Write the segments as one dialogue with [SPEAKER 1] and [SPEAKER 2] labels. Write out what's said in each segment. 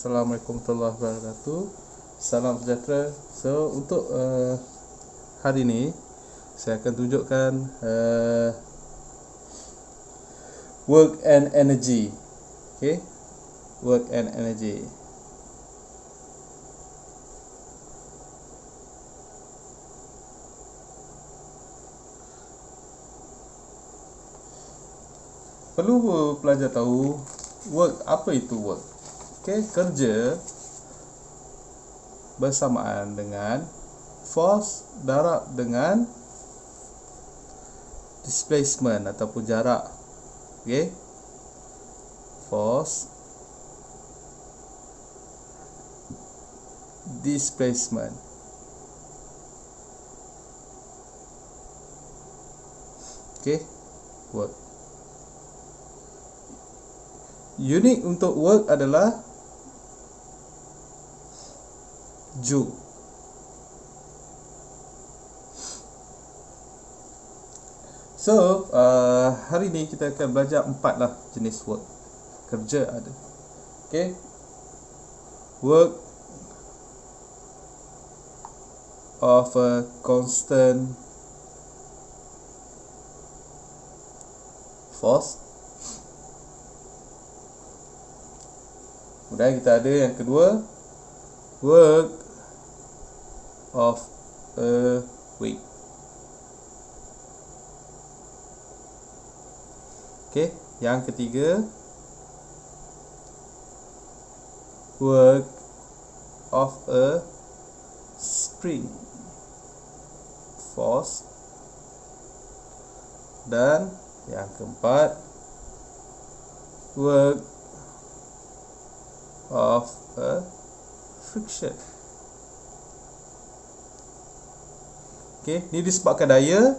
[SPEAKER 1] Assalamualaikum warahmatullahi wabarakatuh. Salam sejahtera. So untuk hari ini saya akan tunjukkan work and energy. Okay, work and energy. Perlu pelajar tahu work, apa itu work. Okay, kerja bersamaan dengan force darab dengan displacement ataupun jarak. Okay, force displacement. Okay, work. Unit untuk work adalah Joule. So hari ni kita akan belajar 4 lah jenis work. Kerja ada. Okay, work of a constant force. Kemudian kita ada yang kedua, work of a weight. Okay, yang ketiga, work of a spring force. Dan yang keempat, work of a friction. Okay, ni disebabkan daya.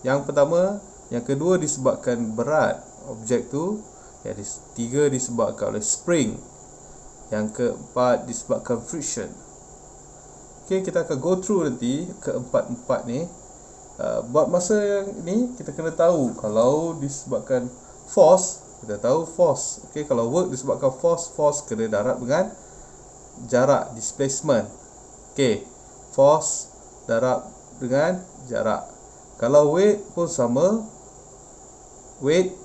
[SPEAKER 1] Yang pertama, yang kedua disebabkan berat objek tu. Yang ketiga disebabkan oleh spring. Yang keempat disebabkan friction. Okay, kita akan go through nanti keempat-empat ni. Buat masa yang ni kita kena tahu kalau disebabkan force, kita tahu force. Okay, kalau work disebabkan force, force kena darab dengan jarak, displacement. Okay, force darab dengan jarak. Kalau weight pun sama, weight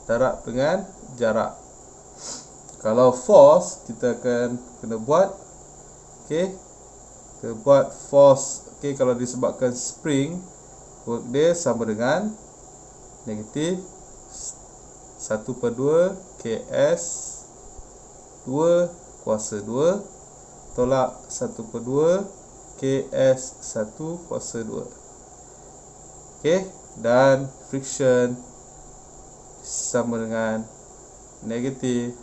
[SPEAKER 1] darab dengan jarak. Kalau force kita akan kena buat, okay, kita buat force. Okay, kalau disebabkan spring, work dia sama dengan negatif 1/2 KS 2 kuasa 2 tolak 1/2 KS 1 kuasa 2. Okay, dan friction sama dengan negatif,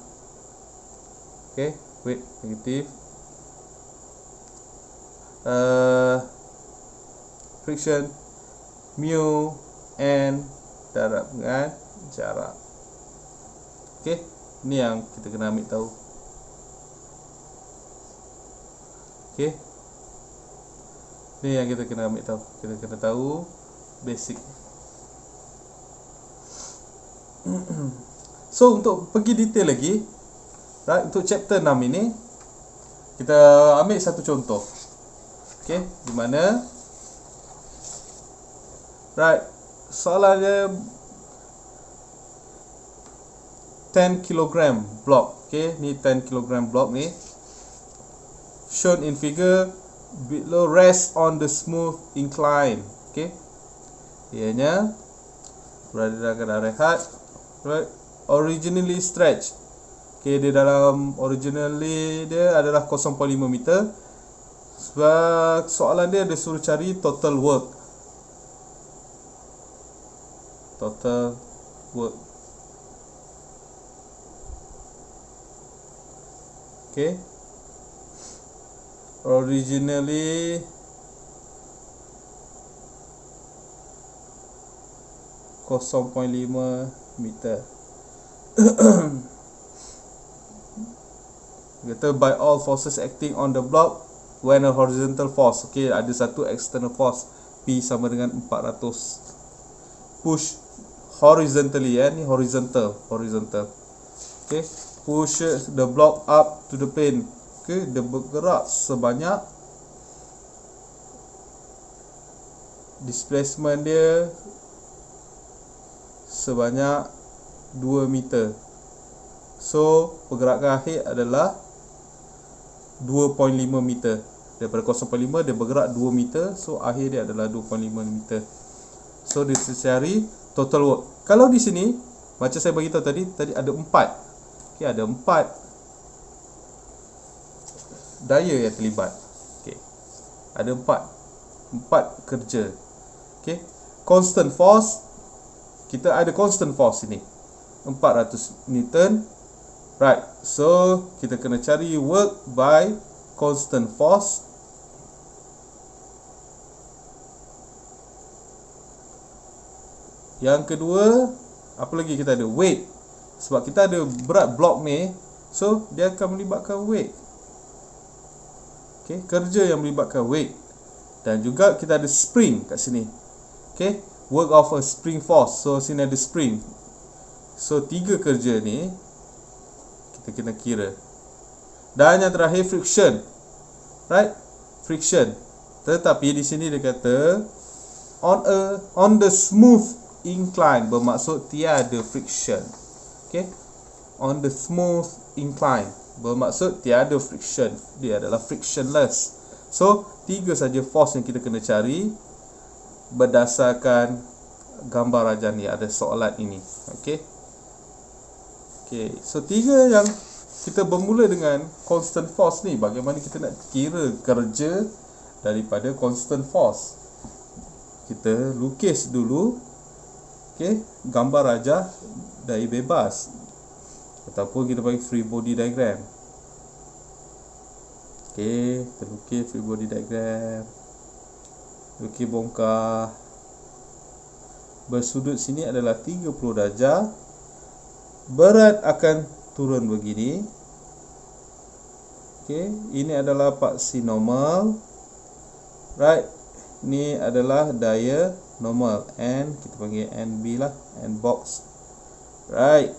[SPEAKER 1] okay, weight negatif friction mu n darab dengan jarak. Okay, ni yang kita kena ambil tahu. Okay, ni yang kita kena ambil tahu. Kita kena tahu basic. So untuk pergi detail lagi, right, untuk chapter 6 ini kita ambil satu contoh. Okay, di mana right, soalan dia 10 kg block. Okay, ni 10 kg block ni shown in figure below rest on the smooth incline. Okay, ianya berada dalam keadaan rehat, right, originally stretched. Okay, dia dalam originally dia adalah 0.5 meter. Sebab soalan dia suruh cari total work. Total work. Okay, originally (0.5 meter). Kata by all forces acting on the block when a horizontal force. Okay, ada satu external force P sama dengan 400 push horizontally, ni horizontal. Okay, push the block up to the plane. Okay, dia bergerak sebanyak, displacement dia sebanyak 2 meter. So pergerakan akhir adalah 2.5 meter. Daripada 0.5 dia bergerak 2 meter. So akhir dia adalah 2.5 meter. So dia cari total work. Kalau di sini macam saya beritahu tadi ada 4. Okay, ada 4 daya yang terlibat. Okay, ada 4 kerja. Okay, constant force, kita ada constant force ini 400 Newton. Right, so kita kena cari work by constant force. Yang kedua, apa lagi kita ada? Weight. Sebab kita ada berat blok ni, so dia akan melibatkan weight. Okay, kerja yang melibatkan weight. Dan juga kita ada spring kat sini. Okay, work of a spring force. So sini ada spring. So 3 kerja ni kita kena kira. Dan yang terakhir friction. Right? Friction. Tetapi di sini dia kata on the smooth incline, bermaksud tiada friction. Okay? On the smooth incline, bermaksud tiada friction. Dia adalah frictionless. So 3 saja force yang kita kena cari berdasarkan gambar raja ni, ada soalan ini. Okay? Okay, so 3 yang kita bermula dengan constant force ni, bagaimana kita nak kira kerja daripada constant force. Kita lukis dulu, okay, gambar rajah dari bebas, ataupun kita bagi free body diagram. Okay, kita lukis free body diagram, lukis bongkar. Bersudut sini adalah 30 darjah. Berat akan turun begini. Okay, ini adalah paksi normal. Right, ini adalah daya normal. N, kita panggil NB lah, N box. Right,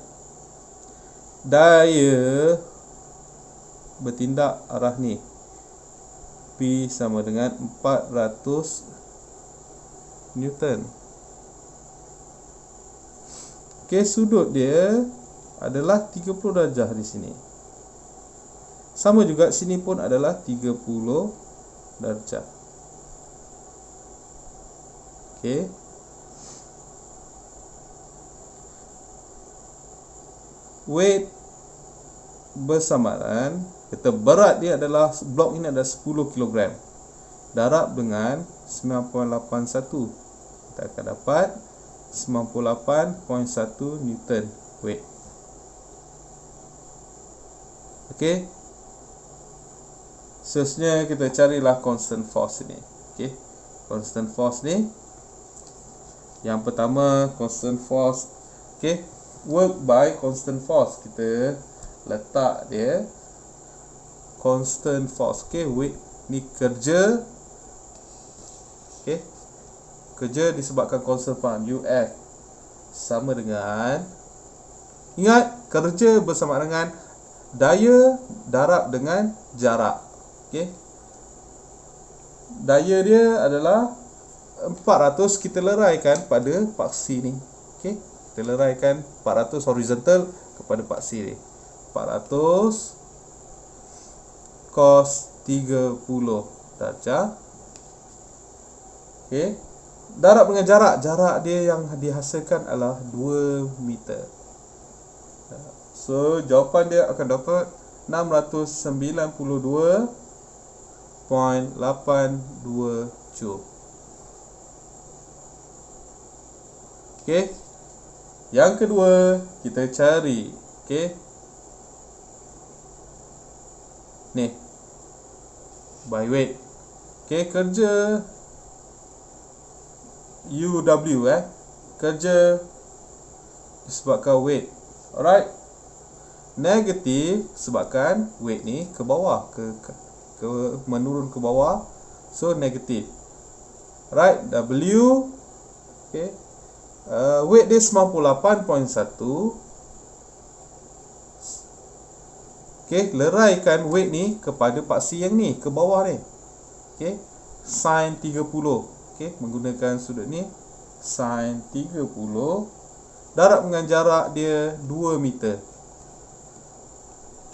[SPEAKER 1] daya bertindak arah ni. P sama dengan 400 Newton. Okay, sudut dia adalah 30 darjah di sini. Sama juga sini pun adalah 30 darjah. Okay. Weight bersamaan, kita berat dia adalah, blok ini adalah 10 kg. Darab dengan 9.81. Kita akan dapat 98.1 Newton weight. Okay, seterusnya kita carilah constant force ni. Okay, constant force ni, yang pertama constant force. Okay, work by constant force, kita letak dia constant force. Okay, weight ni kerja. Okay, kerja disebabkan constant force UF sama dengan, ingat, kerja bersama dengan daya darab dengan jarak. Okay, daya dia adalah 400, kita leraikan pada paksi ni. Okay, kita leraikan 400 horizontal kepada paksi ni. 400 cos 30 darjah. Okay, darab dengan jarak, jarak dia yang dihasilkan adalah 2 meter. So jawapan dia akan dapat 692.82 joule. Okay, yang kedua kita cari, okay, ni by weight. Okay, kerja UW, kerja disebabkan weight. Alright, negatif sebabkan weight ni ke bawah, ke menurun ke bawah, so negatif. Right, W. Okay, weight dia 98.1. Okey, leraikan weight ni kepada paksi yang ni, ke bawah ni. Okey, sin 30. Okey, menggunakan sudut ni, sin 30 darab dengan jarak dia 2 meter.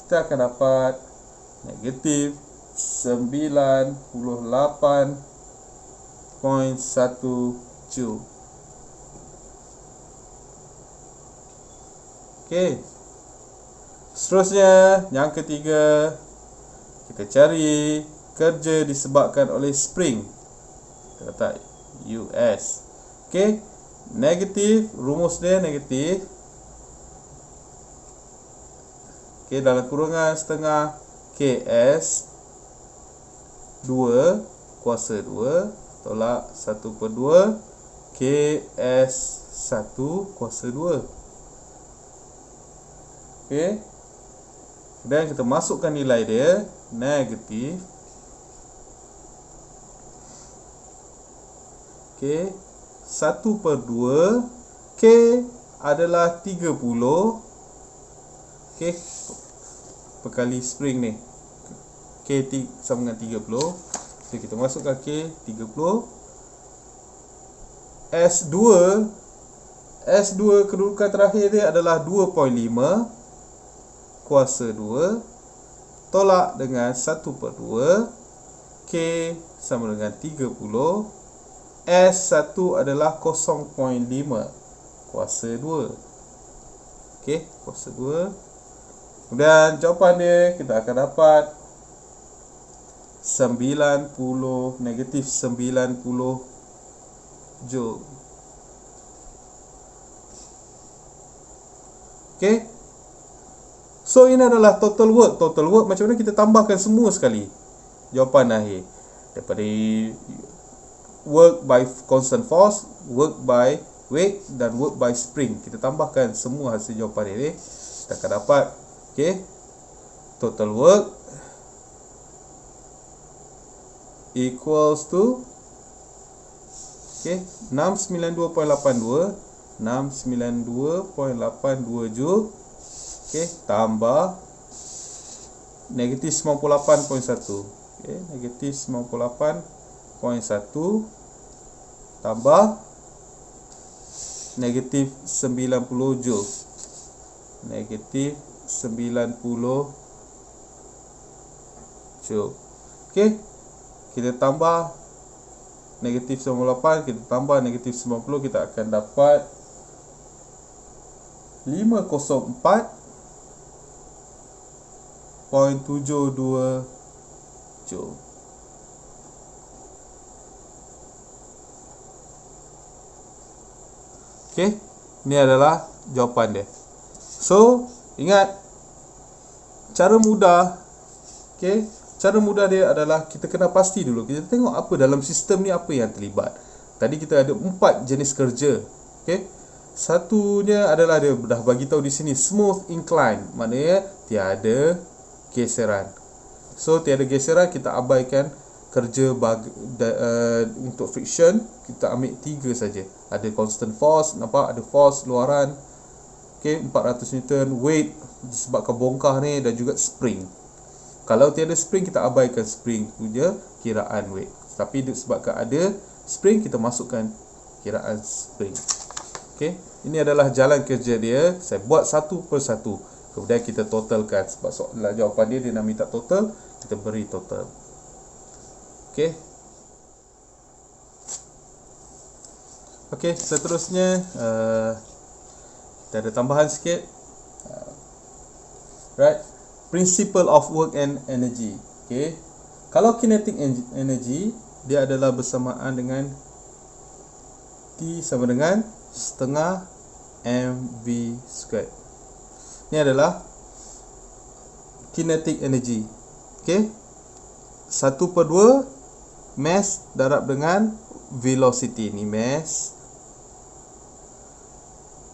[SPEAKER 1] Kita akan dapat negatif 98.1 Joule. Okey. Seterusnya, yang ketiga, kita cari kerja disebabkan oleh spring. Kita letak US. Okey. Negatif, rumus dia negatif. Okey, dalam kurungan setengah KS 2 kuasa 2 tolak 1/2 KS 1 kuasa 2. Okey. Dan kita masukkan nilai dia negatif. Okey, 1/2 K adalah 30. Okey, perkali spring ni, K sama dengan 30. Jadi kita masukkan K 30. S2 kedudukan terakhir dia adalah 2.5 kuasa 2 tolak dengan 1/2 K sama dengan 30. S1 adalah 0.5 kuasa 2. Okey, kuasa 2. Kemudian jawapan dia kita akan dapat 90 negatif 90 Joule. Okey. So ini adalah total work. Total work macam mana kita tambahkan semua sekali jawapan akhir. Daripada work by constant force, work by weight dan work by spring. Kita tambahkan semua hasil jawapan ini. Kita akan dapat, okay, total work equals to, okay, 692.82 Joule, okay, tambah negatif 98.1, okay, negatif 98.1 tambah negatif 90 Joule, negatif 90 Joule. Okay, kita tambah negatif 98, kita tambah negatif 90, kita akan dapat 504.72 Joule. Okay, ini adalah jawapan dia. So, ingat cara mudah, okay, cara mudah dia adalah kita kena pasti dulu. Kita tengok apa dalam sistem ni, apa yang terlibat. Tadi kita ada 4 jenis kerja. Okay, satunya adalah dia dah bagi tahu di sini smooth incline, maknanya tiada geseran. So tiada geseran, kita abaikan kerja untuk friction, kita ambil 3 saja. Ada constant force, nampak ada force luaran, okay, 400 Newton, weight disebabkan bongkar ni, dan juga spring. Kalau tiada spring, kita abaikan spring punya kiraan weight. Tapi disebabkan ada spring, kita masukkan kiraan spring. Okay, ini adalah jalan kerja dia. Saya buat satu persatu, kemudian kita totalkan. Sebab soalan jawapan dia nak minta total, kita beri total. Okay. Okay, seterusnya kita ada tambahan sikit. Right, principle of work and energy. Okay, kalau kinetic energy, dia adalah bersamaan dengan T sama dengan setengah mv squared. Ini adalah kinetic energy. Okay, 1/2 mass darab dengan velocity. Ni mass,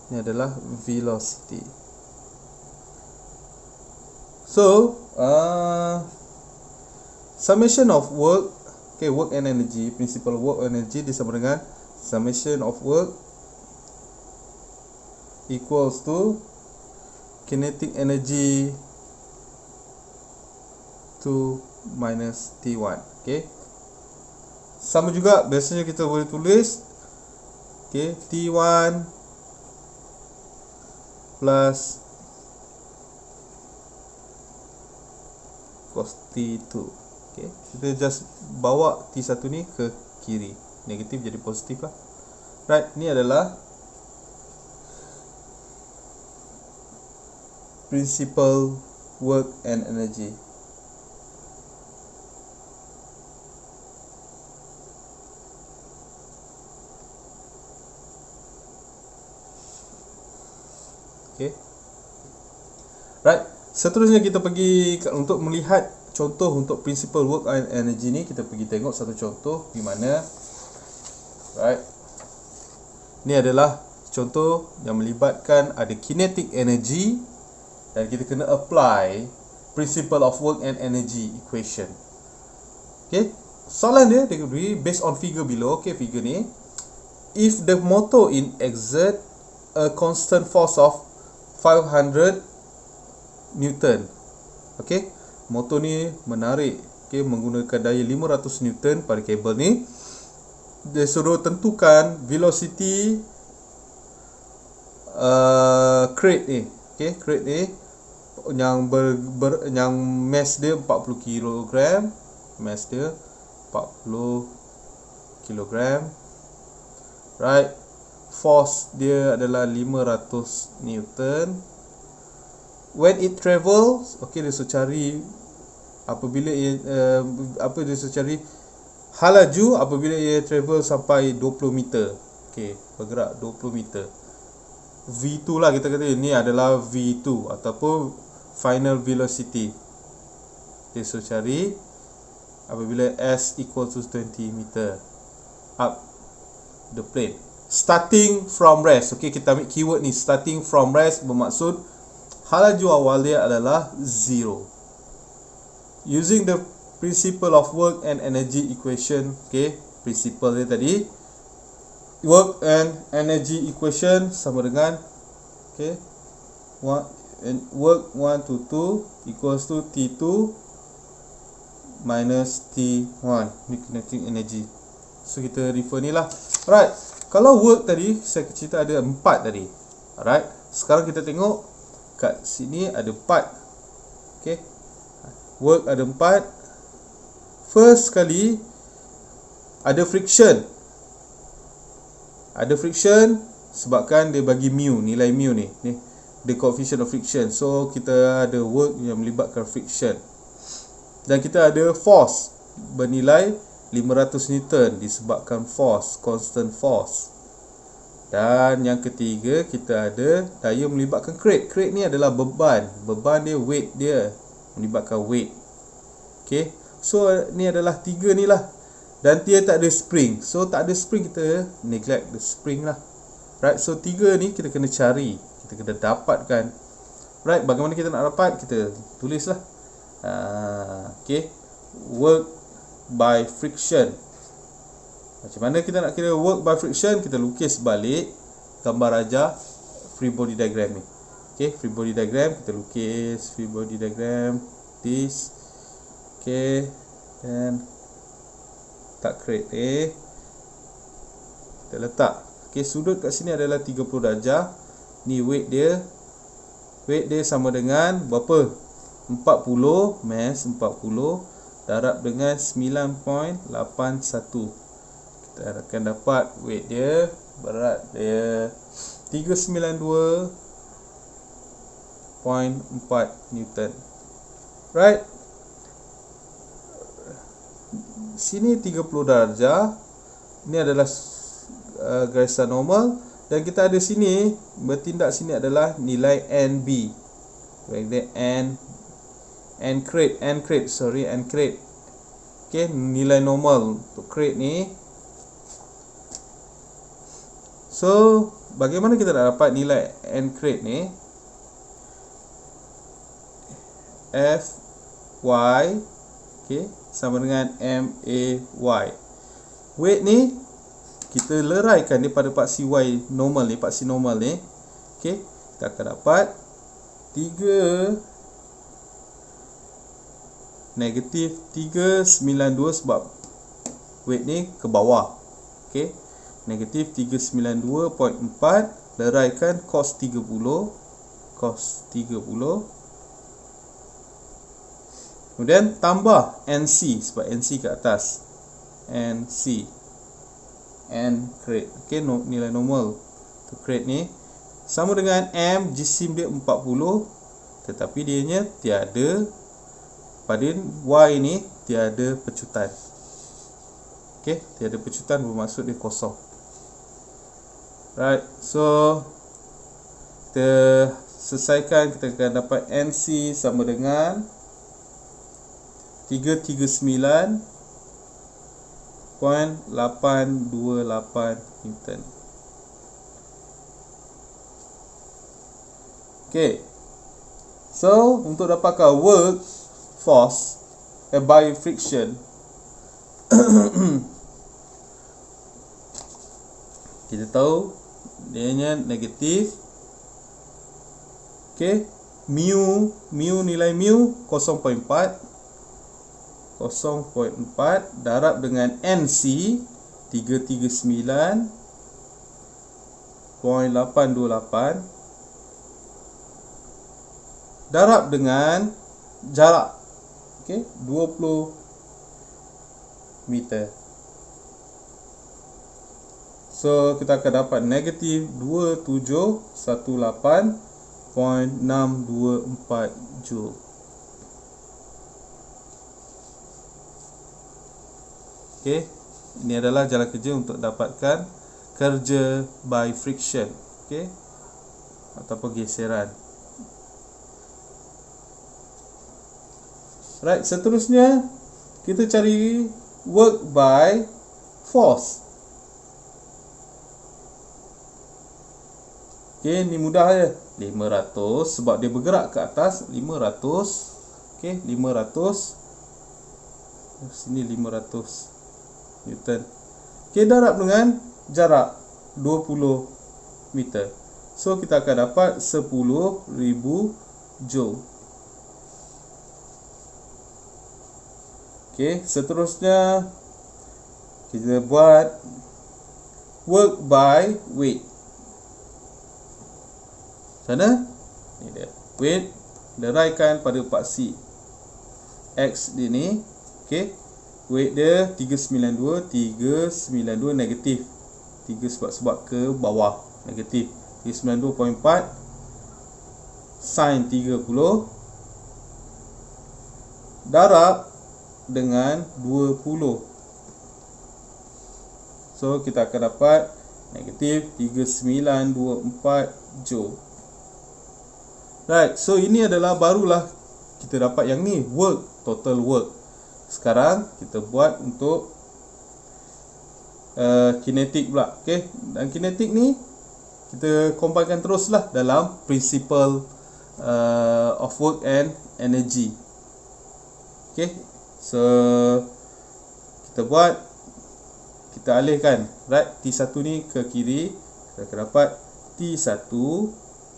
[SPEAKER 1] ini adalah velocity. So summation of work, okay, work and energy, principle of work and energy disama dengan summation of work equals to kinetic energy 2 minus T1. Okay, sama juga biasanya kita boleh tulis T1 plus cos T2. Kita just bawa T1 ni ke kiri, negatif jadi positif lah. Right, ni adalah principal work and energy. Right, seterusnya kita pergi untuk melihat contoh untuk principal work and energy ni. Kita pergi tengok satu contoh di mana, right, ni adalah contoh yang melibatkan ada kinetic energy dan kita kena apply principle of work and energy equation. Soalan dia beri based on figure below. Figure ni, if the motor exert a constant force of 500 Newton. Motor ni menarik menggunakan daya 500 Newton pada kabel ni. Dia suruh tentukan velocity crate ni. Crate ni yang yang mass dia 40 kg. Mass dia 40 kg. Right. Force dia adalah 500 Newton. When it travels, dia suruh cari apabila dia suruh cari hal laju apabila ia travel sampai 20 meter. Bergerak 20 meter. V2 lah kita kata, ini adalah V2 ataupun final velocity. Dia suruh cari apabila S equals to 20 meter up the plane. Starting from rest. Kita ambil keyword ni, starting from rest, bermaksud hal laju awal dia adalah 0. Using the principle of work and energy equation. Principle dia tadi, work and energy equation sama dengan work 1 to 2 equals to T2 minus T1. Ni kinetic energy. So kita refer ni lah. Alright, kalau work tadi saya cerita ada 4 tadi. Alright, sekarang kita tengok kat sini ada 4. Work ada 4. First sekali ada friction. Ada friction sebabkan dia bagi mu, nilai mu ni the coefficient of friction. So kita ada work yang melibatkan friction. Dan kita ada force bernilai 500 Newton disebabkan force, constant force. Dan yang ketiga kita ada daya melibatkan crate. Crate ni adalah beban. Beban dia, weight dia melibatkan weight. So ni adalah 3 ni lah. Dan dia tak ada spring. So tak ada spring, kita neglect the spring lah. Right, so 3 ni kita kena cari, kita kena dapatkan. Right, bagaimana kita nak dapat? Kita tulis lah. Work by friction. Macam mana kita nak kira work by friction? Kita lukis balik gambar aja free body diagram ni. Free body diagram, kita lukis free body diagram this. Dan tak crate kita letak. Sudut kat sini adalah 30 darjah. Ni weight dia. Weight dia sama dengan berapa? 40 mass 40 darab dengan 9.81. Kita akan dapat weight dia, berat dia 392.4 Newton. Right. Sini 30 darjah. Ini adalah garisan normal. Dan kita ada sini, bertindak sini adalah nilai NB. N crate. Nilai normal untuk crate ni. So, bagaimana kita nak dapat nilai N crate ni? Fy sama dengan MAY. Weight ni kita leraikan daripada paksi Y normal ni, paksi normal ni. Kita akan dapat 3 negatif 392 sebab weight ni ke bawah. Okey, negatif 392.4 leraikan cos 30, kemudian tambah NC sebab NC ke atas, NC N crate. Okey, nilai normal tu crate ni sama dengan M, jisim dia 40, tetapi dia nya tiada pada Y ni tiada pecutan. Okey, tiada pecutan bermaksud dia kosong. Right, so kita selesaikan, kita akan dapat NC sama dengan 339.828 Newton. Okey, so untuk dapatkan work force by friction, kita tahu dia nya negatif. Okey, nilai mu 0.4 darab dengan NC 339.828 darab dengan jarak, okey, 20 meter. So kita akan dapat negatif 2718.624 Joule. Okey, ini adalah jalan kerja untuk dapatkan kerja by friction, okey, ataupun geseran. Right, seterusnya kita cari work by force. Okey, ni mudah je. 500 sebab dia bergerak ke atas, 500. Okey, 500. Sini 500 Newton. Okey, darab dengan jarak 20 meter. So kita akan dapat 10,000 Joule. Okey, seterusnya kita buat work by weight. Sana ni dia, weight leraikan pada paksi X dia ni. Okey, weight dia 392 negatif 3 sebab ke bawah, negatif 392.4 sin 30 darab dengan 20. So kita akan dapat negatif 3924 Joule. Right, so ini adalah barulah kita dapat yang ni, work, total work. Sekarang kita buat untuk kinetik pula. Okay, dan kinetik ni kita combinekan teruslah dalam principle of work and energy. Okay, so kita buat, kita alihkan, right, T1 ni ke kiri, kita akan dapat T1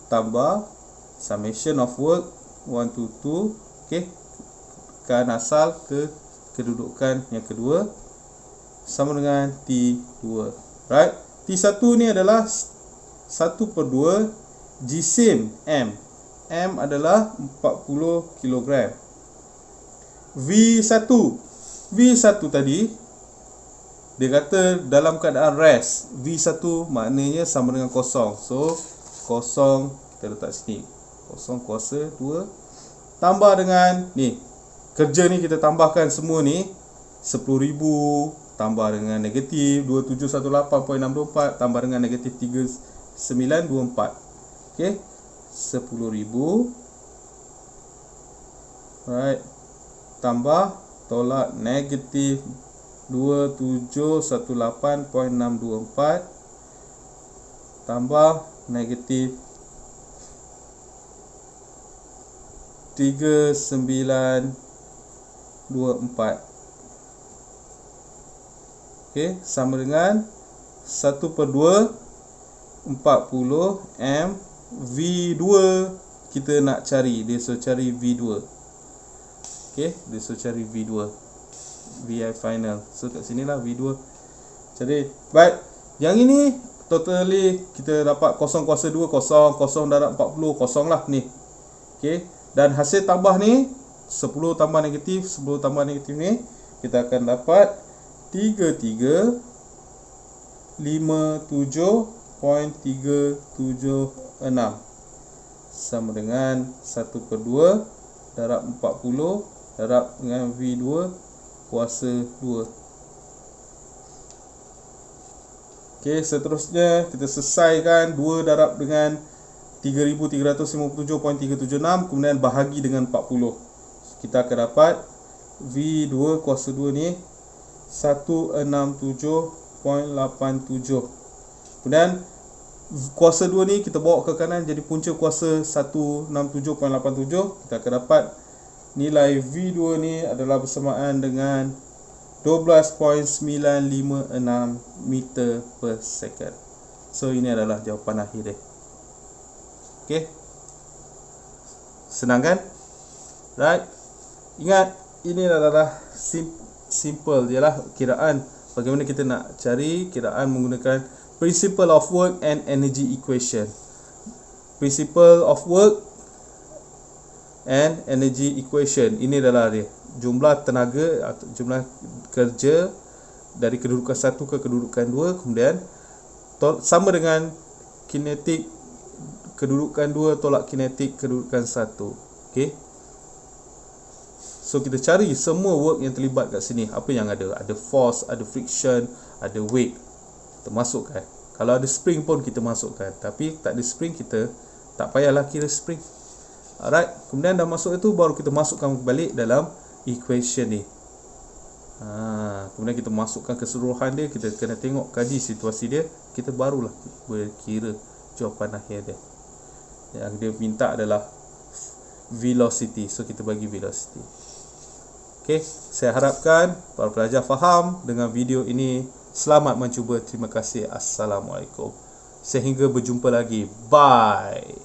[SPEAKER 1] tambah summation of work 1 to 2. Okay, kan asal ke kedudukan yang kedua sama dengan T2. Right, T1 ni adalah 1/2 jisim M. M adalah 40 kg. V1 tadi dia kata dalam keadaan rest. V1 maknanya sama dengan kosong. So kosong kita letak sini, kosong kuasa 2 tambah dengan ni, kerja ni kita tambahkan semua ni, 10,000 tambah dengan negatif 2718.624 tambah dengan negatif 3924. Okey, 10,000, right, tambah tolak negatif 2718.624 tambah negatif 3924. Okey, sama dengan 1/2 40 M. V2 kita nak cari, dia suruh cari V2. Okay, dia suruh cari V2, VI final. So kat sini lah V2. Jadi baik, yang ini totally kita dapat kosong kuasa 2, kosong, kosong darab 40, kosong lah ni. Okay, dan hasil tambah ni 10 tambah negatif, 10 tambah negatif ni kita akan dapat 3357.376 sama dengan 1/2 darab 40 darab dengan V2 kuasa 2. Okey, seterusnya kita selesaikan 2 darab dengan 3357.376 kemudian bahagi dengan 40. Kita akan dapat V2 kuasa 2 ni 167.87. Kemudian kuasa 2 ni kita bawa ke kanan jadi punca kuasa 167.87. Kita akan dapat nilai V2 ni adalah bersamaan dengan 12.956 meter per second. So ini adalah jawapan akhir dia. Okey. Senang kan? Right. Ingat, ini adalah simple je lah kiraan. Bagaimana kita nak cari kiraan menggunakan principle of work and energy equation. Principle of work and energy equation. Ini adalah dia. Jumlah tenaga atau jumlah kerja dari kedudukan 1 ke kedudukan 2, kemudian sama dengan kinetik kedudukan 2 tolak kinetik kedudukan 1. Okey. So kita cari semua work yang terlibat kat sini. Apa yang ada? Ada force, ada friction, ada weight. Kita masukkan. Kalau ada spring pun kita masukkan. Tapi tak ada spring, kita tak payahlah kira spring. Alright. Kemudian dah masuk itu, baru kita masukkan balik dalam equation ni. Kemudian kita masukkan keseluruhan dia. Kita kena tengok, kaji situasi dia. Kita barulah berkira jawapan akhir dia. Yang dia minta adalah velocity. So kita bagi velocity. Okey, saya harapkan para pelajar faham dengan video ini. Selamat mencuba. Terima kasih. Assalamualaikum. Sehingga berjumpa lagi. Bye.